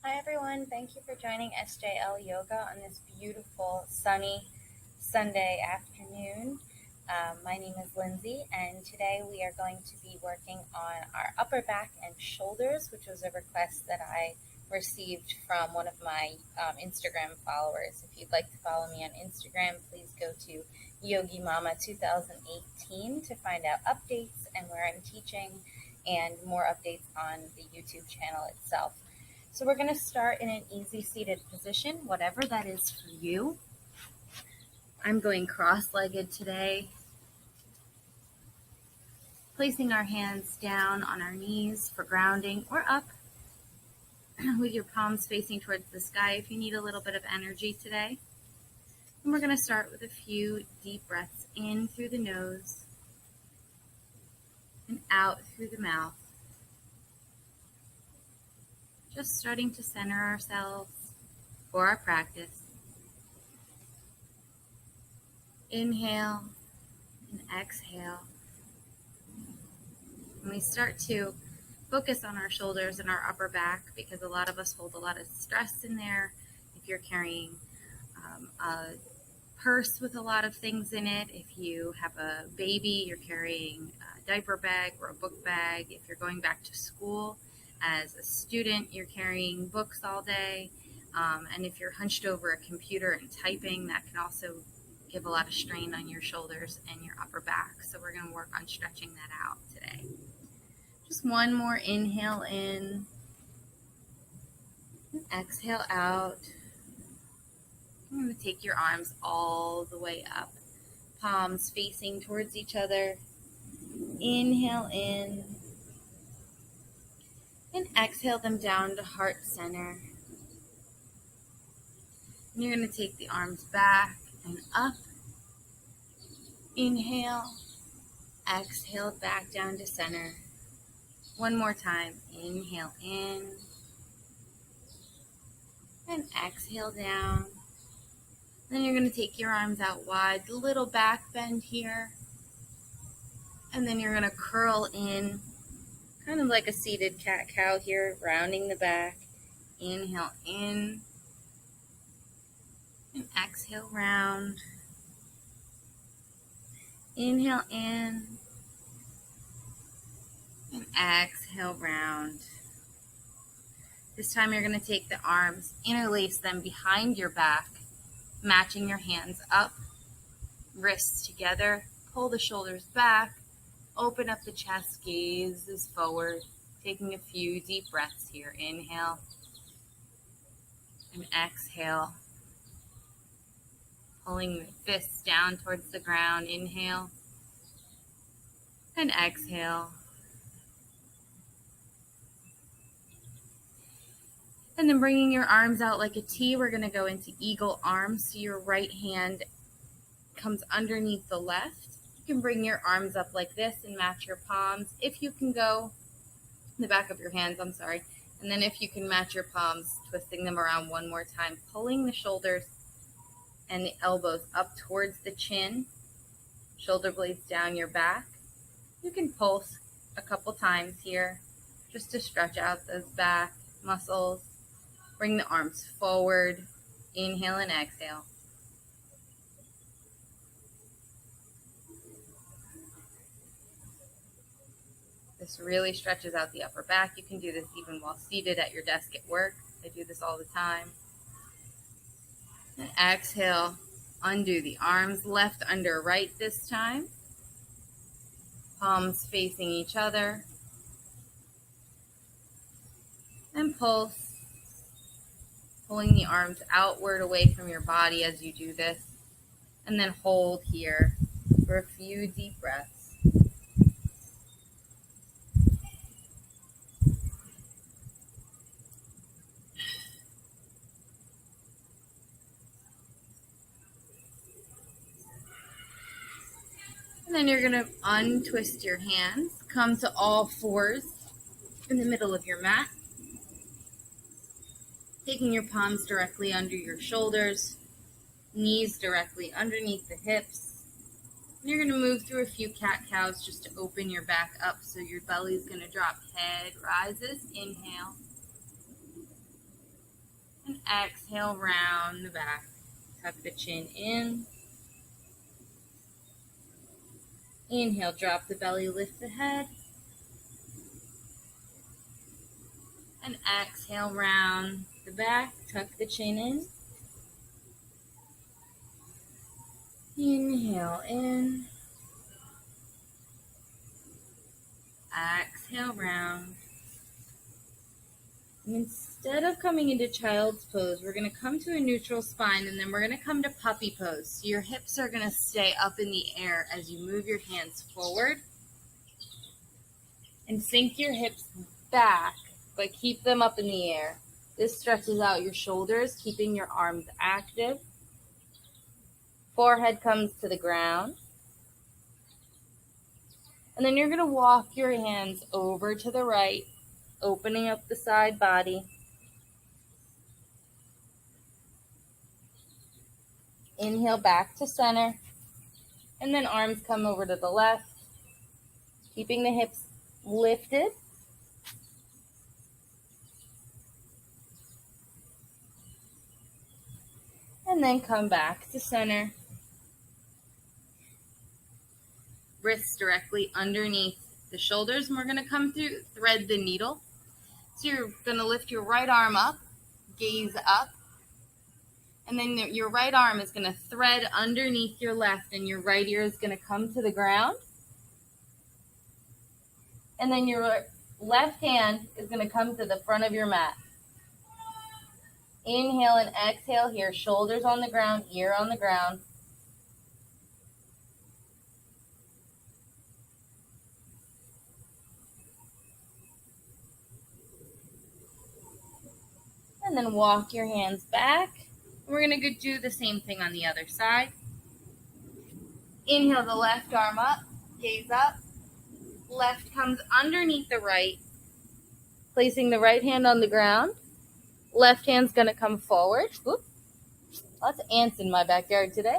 Hi everyone, thank you for joining SJL Yoga on this beautiful sunny Sunday afternoon. My name is Lindsay, and today we are going to be working on our upper back and shoulders, which was a request that I received from one of my Instagram followers. If you'd like to follow me on Instagram, please go to Yogi Mama 2018 to find out updates and where I'm teaching and more updates on the YouTube channel itself. So we're going to start in an easy seated position, whatever that is for you. I'm going cross-legged today, placing our hands down on our knees for grounding or up with your palms facing towards the sky if you need a little bit of energy today. And we're going to start with a few deep breaths in through the nose and out through the mouth. Just starting to center ourselves for our practice. Inhale and exhale. And we start to focus on our shoulders and our upper back because a lot of us hold a lot of stress in there. If you're carrying a purse with a lot of things in it, if you have a baby, you're carrying a diaper bag or a book bag. If you're going back to school as a student, you're carrying books all day. And if you're hunched over a computer and typing, that can also give a lot of strain on your shoulders and your upper back. So we're going to work on stretching that out today. Just one more inhale in and exhale out. I'm going to take your arms all the way up, palms facing towards each other. Inhale in and exhale them down to heart center. And you're going to take the arms back and up. Inhale, exhale back down to center. One more time. Inhale in and exhale down. Then you're going to take your arms out wide, little back bend here. And then you're going to curl in, kind of like a seated cat-cow here, rounding the back. Inhale in and exhale round. Inhale in and exhale round. This time you're going to take the arms, interlace them behind your back, matching your hands up, wrists together, pull the shoulders back, open up the chest, gaze is forward, taking a few deep breaths here. Inhale and exhale, pulling the fists down towards the ground. Inhale and exhale. And then bringing your arms out like a T, we're going to go into eagle arms. So your right hand comes underneath the left. You can bring your arms up like this and match your palms. If you can go in the back of your hands, And then if you can match your palms, twisting them around one more time, pulling the shoulders and the elbows up towards the chin, shoulder blades down your back. You can pulse a couple times here just to stretch out those back muscles. Bring the arms forward. Inhale and exhale. This really stretches out the upper back. You can do this even while seated at your desk at work. I do this all the time. And exhale, undo the arms, left under right this time. Palms facing each other. And pulse. Pulling the arms outward away from your body as you do this. And then hold here for a few deep breaths. And then you're going to untwist your hands, come to all fours in the middle of your mat. Taking your palms directly under your shoulders, knees directly underneath the hips. And you're going to move through a few cat-cows just to open your back up so your belly's going to drop. Head rises. Inhale. And exhale, round the back. Tuck the chin in. Inhale, drop the belly, lift the head. And exhale, round the back, tuck the chin in. Inhale in. Exhale, round. And instead of coming into child's pose, we're going to come to a neutral spine, and then we're going to come to puppy pose. So your hips are going to stay up in the air as you move your hands forward. And sink your hips back, but keep them up in the air. This stretches out your shoulders, keeping your arms active. Forehead comes to the ground. And then you're going to walk your hands over to the right, opening up the side body. Inhale back to center. And then arms come over to the left, keeping the hips lifted. And then come back to center. Wrists directly underneath the shoulders, and we're going to come through, thread the needle. So you're going to lift your right arm up, gaze up, and then your right arm is going to thread underneath your left, and your right ear is going to come to the ground. And then your left hand is going to come to the front of your mat. Inhale and exhale here, shoulders on the ground, ear on the ground. And then walk your hands back. We're going to do the same thing on the other side. Inhale the left arm up, gaze up. Left comes underneath the right, placing the right hand on the ground. Left hand's going to come forward. Whoop. Lots of ants in my backyard today.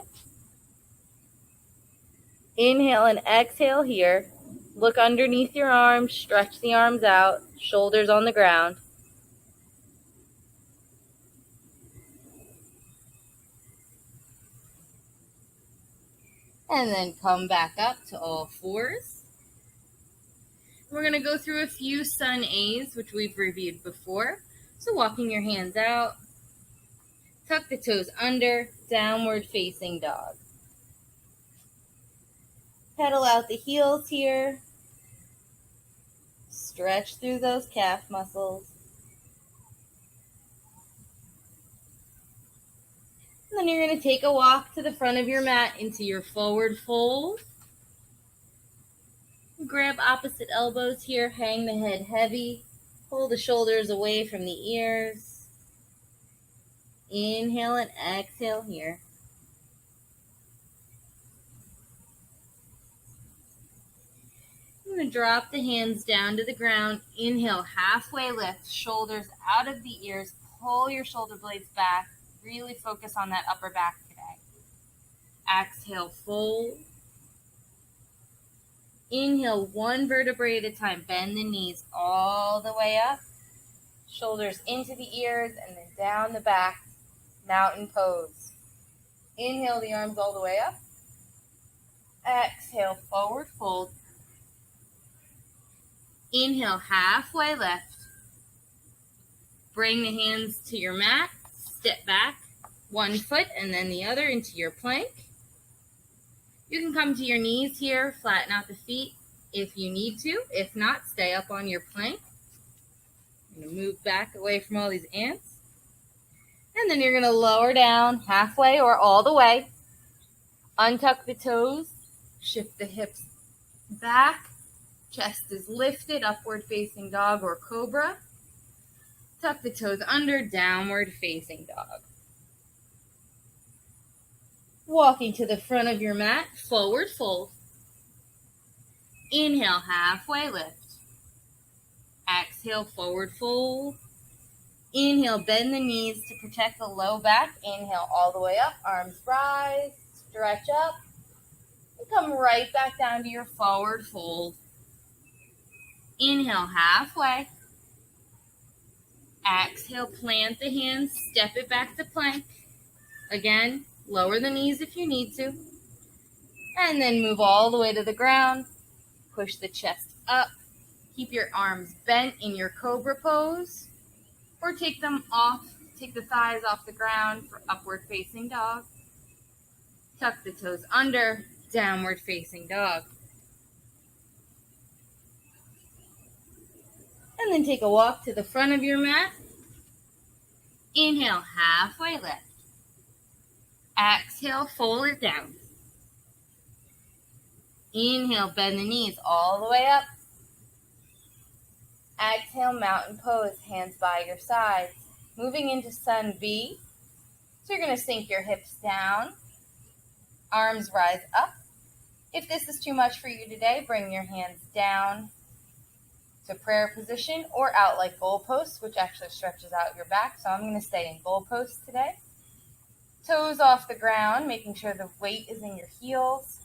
Inhale and exhale here. Look underneath your arms, stretch the arms out, shoulders on the ground. And then come back up to all fours. We're going to go through a few sun A's, which we've reviewed before. So walking your hands out, tuck the toes under, downward facing dog. Pedal out the heels here. Stretch through those calf muscles. And then you're going to take a walk to the front of your mat into your forward fold. Grab opposite elbows here, hang the head heavy, pull the shoulders away from the ears. Inhale and exhale here. I'm going to drop the hands down to the ground. Inhale, halfway lift, shoulders out of the ears, pull your shoulder blades back. Really focus on that upper back today. Exhale, fold. Inhale, one vertebrae at a time. Bend the knees all the way up. Shoulders into the ears and then down the back. Mountain pose. Inhale the arms all the way up. Exhale, forward fold. Inhale, halfway lift. Bring the hands to your mat. Step back, one foot and then the other into your plank. You can come to your knees here, flatten out the feet if you need to. If not, stay up on your plank. I'm going to move back away from all these ants. And then you're going to lower down halfway or all the way. Untuck the toes, shift the hips back. Chest is lifted, upward facing dog or cobra. Tuck the toes under, downward facing dog. Walking to the front of your mat, forward fold. Inhale, halfway lift. Exhale, forward fold. Inhale, bend the knees to protect the low back. Inhale all the way up, arms rise, stretch up. And come right back down to your forward fold. Inhale, halfway. Exhale, plant the hands, step it back to plank. Again, lower the knees if you need to. And then move all the way to the ground. Push the chest up. Keep your arms bent in your cobra pose. Or take them off. Take the thighs off the ground for upward facing dog. Tuck the toes under, downward facing dog. And then take a walk to the front of your mat. Inhale, halfway lift. Exhale, fold it down. Inhale, bend the knees all the way up. Exhale, mountain pose, hands by your sides. Moving into Sun B. So you're going to sink your hips down. Arms rise up. If this is too much for you today, bring your hands down to prayer position or out like goal posts, which actually stretches out your back. So I'm going to stay in goal posts today. Toes off the ground, making sure the weight is in your heels.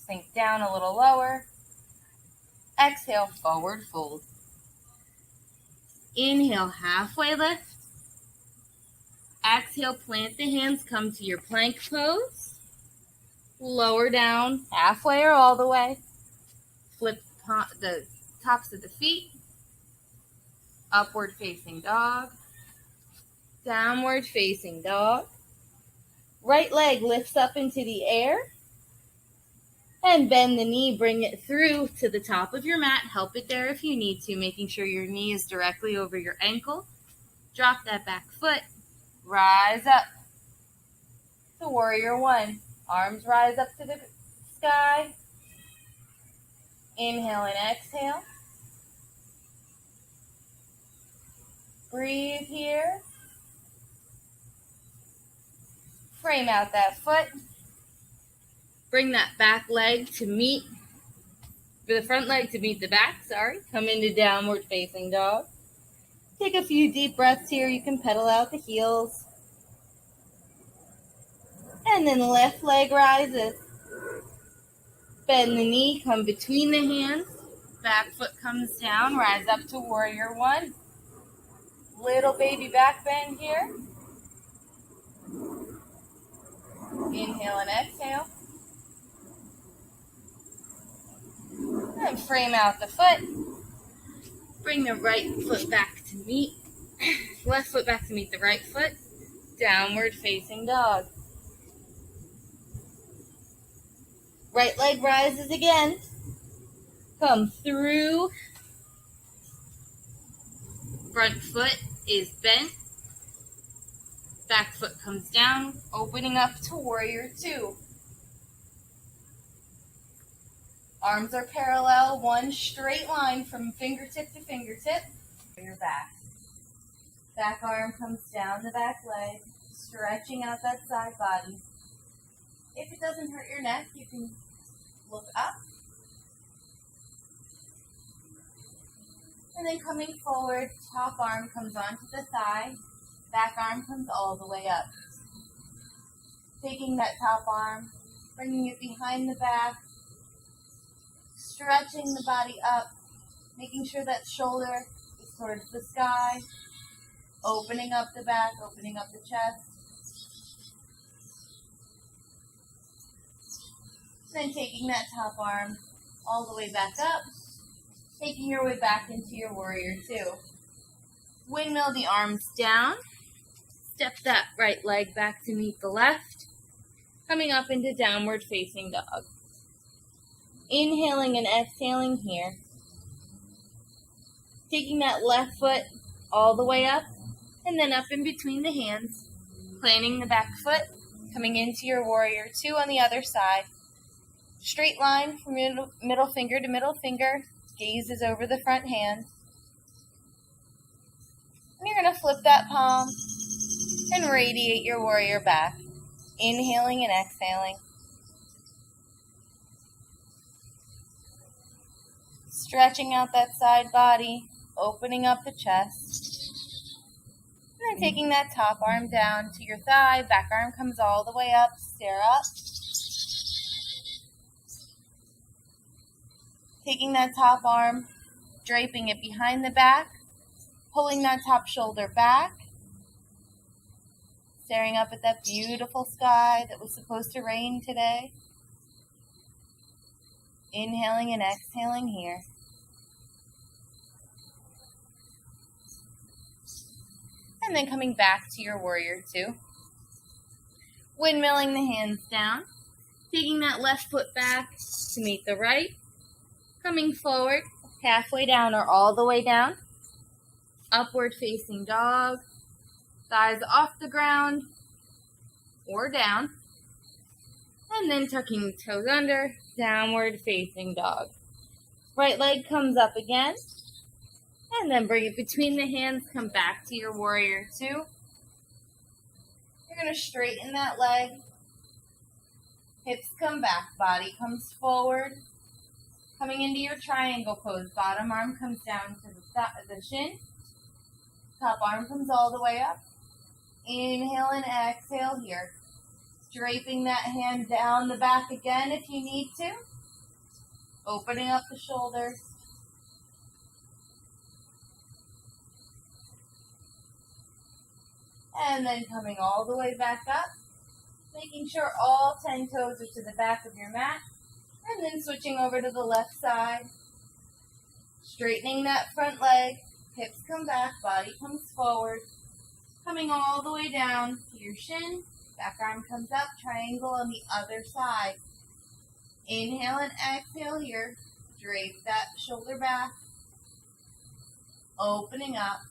Sink down a little lower. Exhale, forward fold. Inhale, halfway lift. Exhale, plant the hands, come to your plank pose. Lower down, halfway or all the way. Flip the tops of the feet. Upward facing dog. Downward facing dog. Right leg lifts up into the air. And bend the knee, bring it through to the top of your mat. Help it there if you need to, making sure your knee is directly over your ankle. Drop that back foot. Rise up to warrior one. Arms rise up to the sky. Inhale and exhale. Breathe here. Frame out that foot. Bring that back leg to meet, the front leg to meet the back, Come into downward facing dog. Take a few deep breaths here. You can pedal out the heels. And then the left leg rises. Bend the knee, come between the hands. Back foot comes down, rise up to warrior one. Little baby back bend here. Inhale and exhale. And frame out the foot. Bring the right foot back to meet. Left foot back to meet the right foot. Downward facing dog. Right leg rises again. Come through. Front foot is bent. Back foot comes down, opening up to warrior two. Arms are parallel, one straight line from fingertip to fingertip. Your back. Back arm comes down the back leg, stretching out that side body. If it doesn't hurt your neck, you can look up. And then coming forward, top arm comes onto the thigh, back arm comes all the way up. Taking that top arm, bringing it behind the back, stretching the body up, making sure that shoulder is towards the sky, opening up the back, opening up the chest. Then taking that top arm all the way back up, taking your way back into your warrior two. Windmill the arms down, step that right leg back to meet the left, coming up into downward facing dog. Inhaling and exhaling here. Taking that left foot all the way up and then up in between the hands. Planting the back foot, coming into your warrior two on the other side. Straight line from middle finger to middle finger. Gaze is over the front hand. And you're going to flip that palm and radiate your warrior back. Inhaling and exhaling. Stretching out that side body, opening up the chest. And then taking that top arm down to your thigh, back arm comes all the way up, stare up. Taking that top arm, draping it behind the back, pulling that top shoulder back, staring up at that beautiful sky that was supposed to rain today. Inhaling and exhaling here. And then coming back to your warrior two. Windmilling the hands down. Taking that left foot back to meet the right. Coming forward, halfway down or all the way down. Upward facing dog. Thighs off the ground or down. And then tucking the toes under, downward facing dog. Right leg comes up again. And then bring it between the hands, come back to your warrior two. You're going to straighten that leg. Hips come back, body comes forward. Coming into your triangle pose, bottom arm comes down to the shin. Top arm comes all the way up. Inhale and exhale here. Draping that hand down the back again if you need to. Opening up the shoulders. And then coming all the way back up. Making sure all 10 toes are to the back of your mat. And then switching over to the left side. Straightening that front leg. Hips come back, body comes forward. Coming all the way down to your shin. Back arm comes up, triangle on the other side. Inhale and exhale here. Drape that shoulder back. Opening up.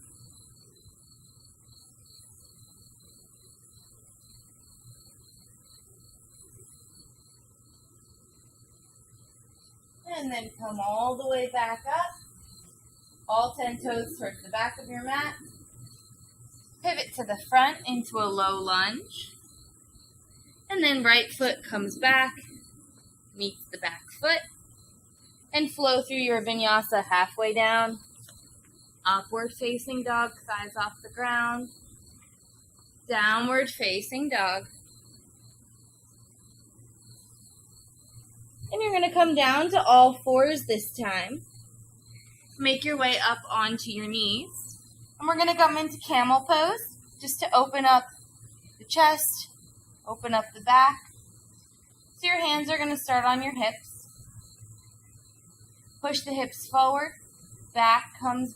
And then come all the way back up. All 10 toes towards the back of your mat. Pivot to the front into a low lunge. And then right foot comes back, meets the back foot. And flow through your vinyasa halfway down. Upward facing dog, thighs off the ground. Downward facing dog. And you're going to come down to all fours this time. Make your way up onto your knees. And we're going to come into camel pose, just to open up the chest, open up the back. So your hands are going to start on your hips. Push the hips forward. Back comes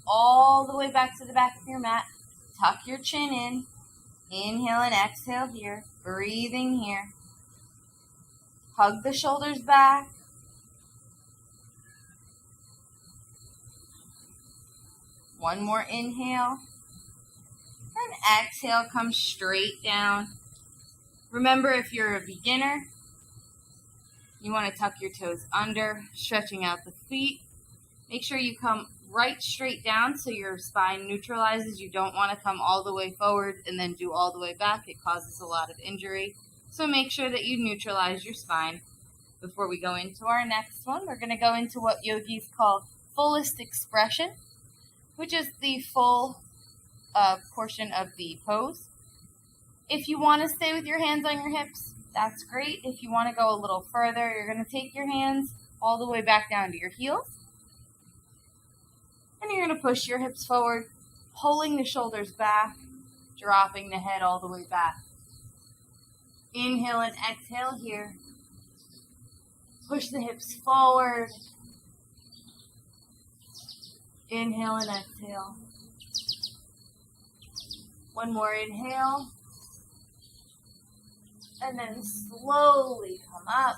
all the way back to the back of your mat. Tuck your chin in. Inhale and exhale here. Breathing here. Hug the shoulders back. One more inhale. And exhale, come straight down. Remember, if you're a beginner, you want to tuck your toes under, stretching out the feet. Make sure you come right straight down so your spine neutralizes. You don't want to come all the way forward and then do all the way back. It causes a lot of injury. So make sure that you neutralize your spine. Before we go into our next one, we're going to go into what yogis call fullest expression, which is the full portion of the pose. If you want to stay with your hands on your hips, that's great. If you want to go a little further, you're going to take your hands all the way back down to your heels. And you're going to push your hips forward, pulling the shoulders back, dropping the head all the way back. Inhale and exhale here. Push the hips forward. Inhale and exhale. One more inhale. And then slowly come up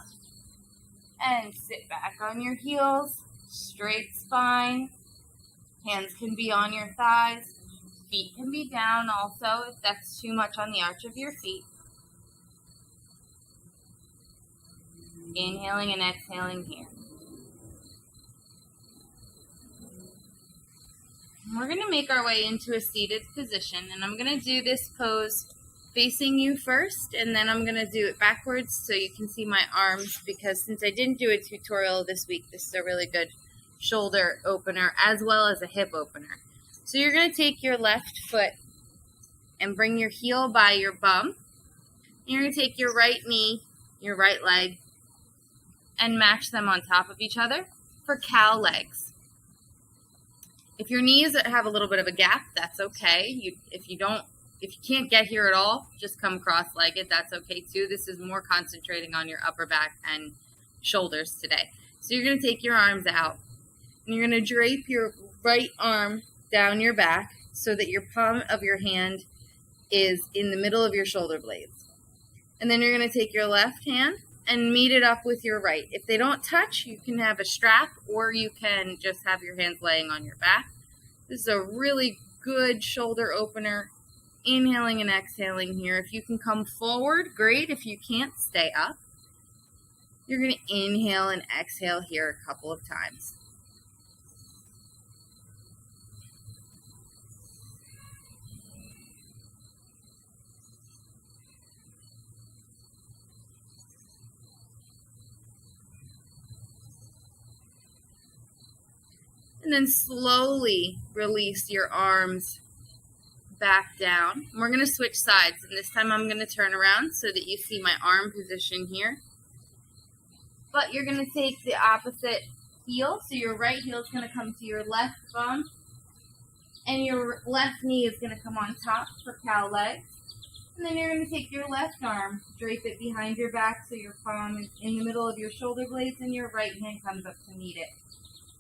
and sit back on your heels. Straight spine. Hands can be on your thighs. Feet can be down also if that's too much on the arch of your feet. Inhaling and exhaling here. We're going to make our way into a seated position, and I'm going to do this pose facing you first, and then I'm going to do it backwards so you can see my arms, because since I didn't do a tutorial this week, this is a really good shoulder opener as well as a hip opener. So you're going to take your left foot and bring your heel by your bum. You're going to take your right knee, your right leg, and match them on top of each other for cow legs. If your knees have a little bit of a gap, that's okay. If you can't get here at all, just come cross-legged. That's okay too. This is more concentrating on your upper back and shoulders today. So you're going to take your arms out, and you're going to drape your right arm down your back so that your palm of your hand is in the middle of your shoulder blades. And then you're going to take your left hand and meet it up with your right. If they don't touch, you can have a strap, or you can just have your hands laying on your back. This is a really good shoulder opener. Inhaling and exhaling here. If you can come forward, great. If you can't, stay up. You're going to inhale and exhale here a couple of times. And then slowly release your arms back down. And we're going to switch sides, and this time I'm going to turn around so that you see my arm position here. But you're going to take the opposite heel, so your right heel is going to come to your left bum, and your left knee is going to come on top for cow legs. And then you're going to take your left arm, drape it behind your back so your palm is in the middle of your shoulder blades, and your right hand comes up to meet it.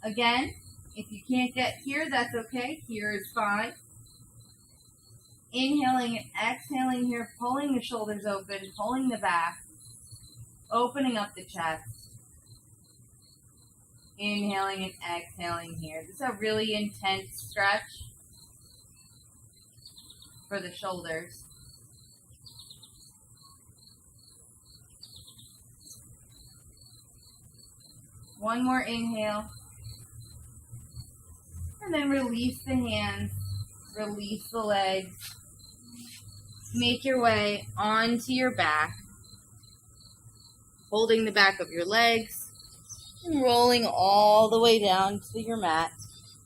Again, if you can't get here, that's okay. Here is fine. Inhaling and exhaling here, pulling the shoulders open, pulling the back, opening up the chest. Inhaling and exhaling here. This is a really intense stretch for the shoulders. One more inhale. And then release the hands, release the legs. Make your way onto your back, holding the back of your legs and rolling all the way down to your mat.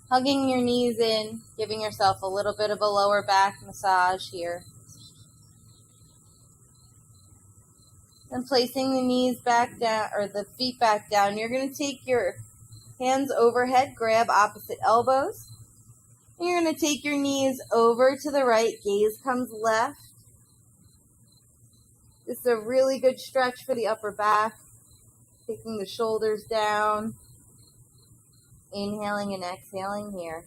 Hugging your knees in, giving yourself a little bit of a lower back massage here. Then placing the knees back down, or the feet back down, you're going to take your hands overhead, grab opposite elbows. And you're going to take your knees over to the right, gaze comes left. This is a really good stretch for the upper back. Taking the shoulders down. Inhaling and exhaling here.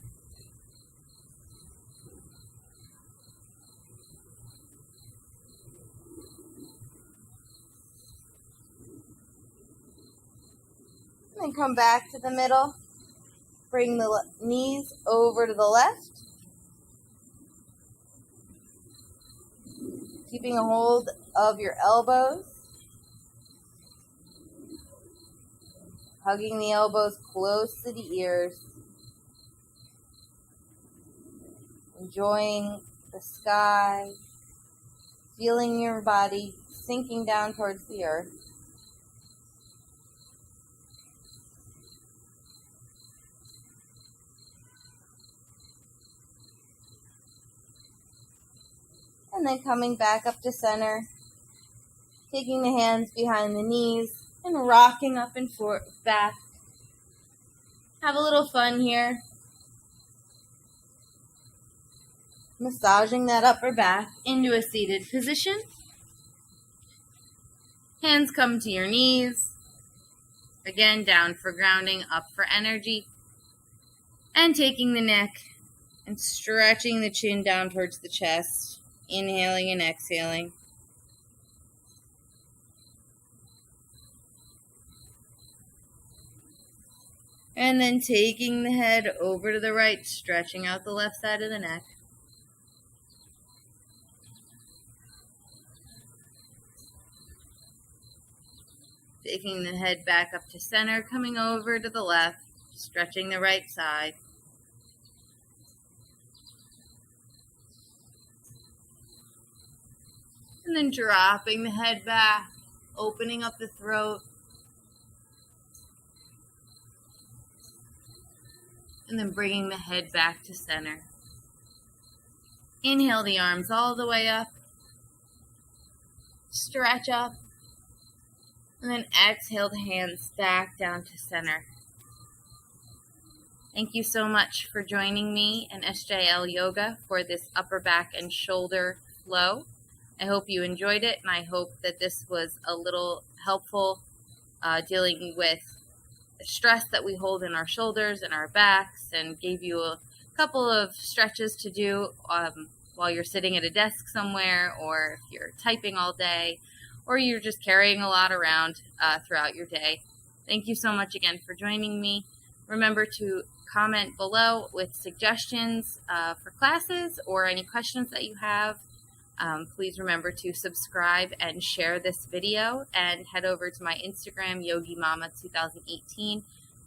And then come back to the middle. Bring the knees over to the left. Keeping a hold of your elbows. Hugging the elbows close to the ears. Enjoying the sky. Feeling your body sinking down towards the earth. And then coming back up to center, taking the hands behind the knees and rocking up and back. Have a little fun here. Massaging that upper back into a seated position. Hands come to your knees. Again, down for grounding, up for energy. And taking the neck and stretching the chin down towards the chest. Inhaling and exhaling. And then taking the head over to the right, stretching out the left side of the neck. Taking the head back up to center, coming over to the left, stretching the right side. And then dropping the head back, opening up the throat. And then bringing the head back to center. Inhale the arms all the way up. Stretch up. And then exhale the hands back down to center. Thank you so much for joining me in SJL Yoga for this upper back and shoulder flow. I hope you enjoyed it, and I hope that this was a little helpful dealing with the stress that we hold in our shoulders and our backs, and gave you a couple of stretches to do while you're sitting at a desk somewhere, or if you're typing all day, or you're just carrying a lot around throughout your day. Thank you so much again for joining me. Remember to comment below with suggestions for classes or any questions that you have. Please remember to subscribe and share this video, and head over to my Instagram, YogiMama2018,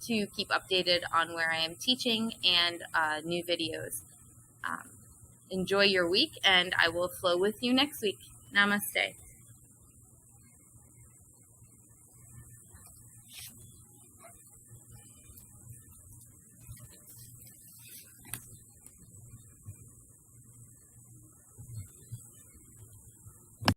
to keep updated on where I am teaching and new videos. Enjoy your week, and I will flow with you next week. Namaste.